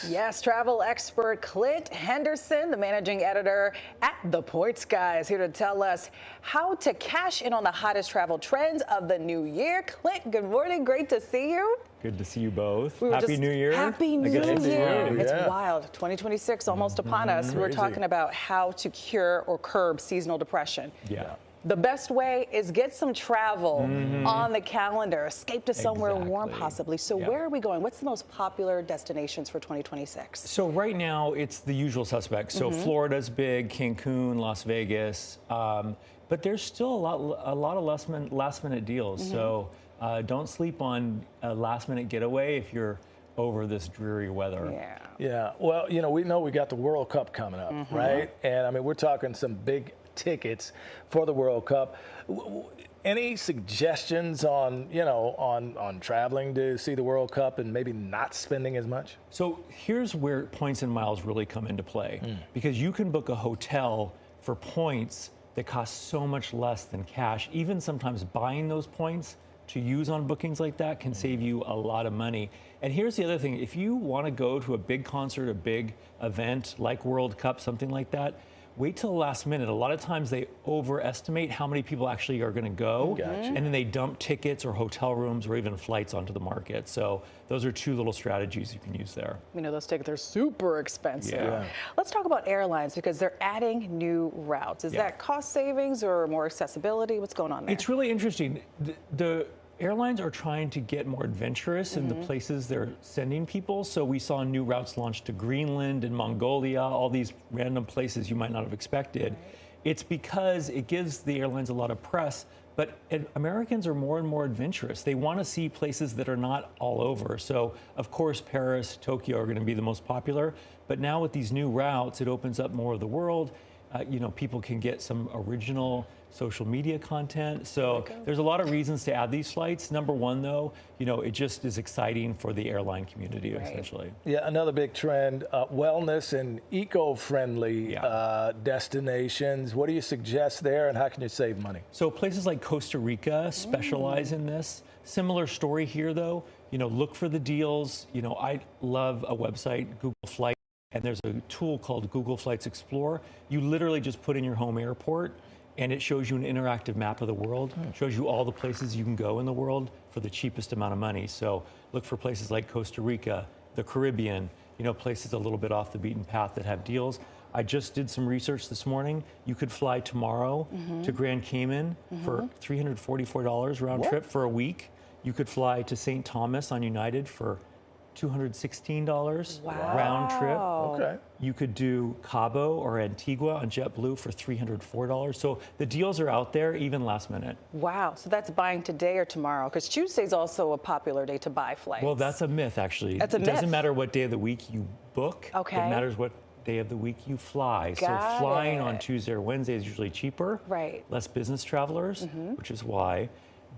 Yes, travel expert Clint Henderson, the managing editor at The Points Guy, is here to tell us how to cash in on the hottest travel trends of the new year. Clint, good morning. Great to see you. Good to see you both. Happy New Year. Happy New Year. Yeah. It's wild. 2026 almost upon us. We were talking about how to cure or curb seasonal depression. Yeah. The best way is get some travel on the calendar, escape to somewhere warm possibly. So where are we going? What's the most popular destinations for 2026? So right now it's the usual suspects. So Florida's big, Cancun, Las Vegas, but there's still a lot of last minute deals. So don't sleep on a last minute getaway if you're over this dreary weather. Yeah. Well, you know we got the World Cup coming up, right? And I mean, we're talking some big tickets for the World Cup. Any suggestions on, on traveling to see the World Cup and maybe not spending as much? So here's where points and miles really come into play, because you can book a hotel for points that cost so much less than cash. Even sometimes buying those points to use on bookings like that can save you a lot of money. And here's the other thing. If you want to go to a big concert, a big event like World Cup, something like that, wait till the last minute. A lot of times they overestimate how many people actually are going to go, and then they dump tickets or hotel rooms or even flights onto the market. So those are two little strategies you can use there. You know, those tickets are super expensive. Yeah. Let's talk about airlines because they're adding new routes. Is that cost savings or more accessibility? What's going on there? It's really interesting. The airlines are trying to get more adventurous in the places they're sending people. So we saw new routes launched to Greenland and Mongolia, all these random places you might not have expected. It's because it gives the airlines a lot of press, but Americans are more and more adventurous. They want to see places that are not all over. So of course, Paris, Tokyo are going to be the most popular, but now with these new routes, it opens up more of the world. People can get some original social media content. So there's a lot of reasons to add these flights. Number one, though, it just is exciting for the airline community, essentially. Yeah, another big trend, wellness and eco-friendly destinations. What do you suggest there, and how can you save money? So places like Costa Rica specialize in this. Similar story here, though. Look for the deals. I love a website, Google Flights. And there's a tool called Google Flights Explorer. You literally just put in your home airport and it shows you an interactive map of the world, shows you all the places you can go in the world for the cheapest amount of money. So look for places like Costa Rica, the Caribbean, places a little bit off the beaten path that have deals. I just did some research this morning. You could fly tomorrow to Grand Cayman for $344 round trip for a week. You could fly to St. Thomas on United for $216 round trip. Okay. You could do Cabo or Antigua on JetBlue for $304. So the deals are out there, even last minute. Wow. So that's buying today or tomorrow? Because Tuesday's also a popular day to buy flights. Well, that's a myth, actually. That's a myth. It doesn't matter what day of the week you book. Okay. It matters what day of the week you fly. So flying on Tuesday or Wednesday is usually cheaper. Right. Less business travelers, which is why.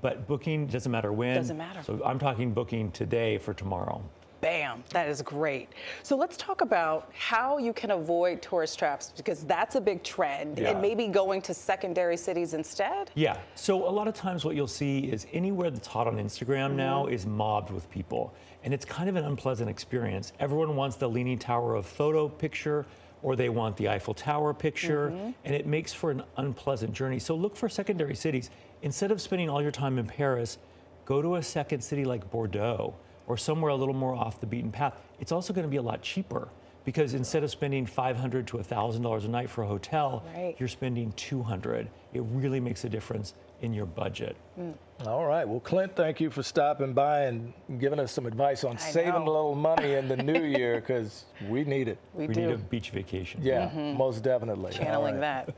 But booking doesn't matter when. Doesn't matter. So I'm talking booking today for tomorrow. Bam, that is great. So let's talk about how you can avoid tourist traps, because that's a big trend, and maybe going to secondary cities instead? Yeah, so a lot of times what you'll see is anywhere that's hot on Instagram now is mobbed with people, and it's kind of an unpleasant experience. Everyone wants the Leaning Tower of photo picture, or they want the Eiffel Tower picture, and it makes for an unpleasant journey. So look for secondary cities. Instead of spending all your time in Paris, go to a second city like Bordeaux, or somewhere a little more off the beaten path. It's also going to be a lot cheaper, because instead of spending $500 to $1,000 a night for a hotel, you're spending $200. It really makes a difference in your budget. All right. Well, Clint, thank you for stopping by and giving us some advice on saving a little money in the new year, because we need it. We need a beach vacation. Yeah, most definitely. Channeling that.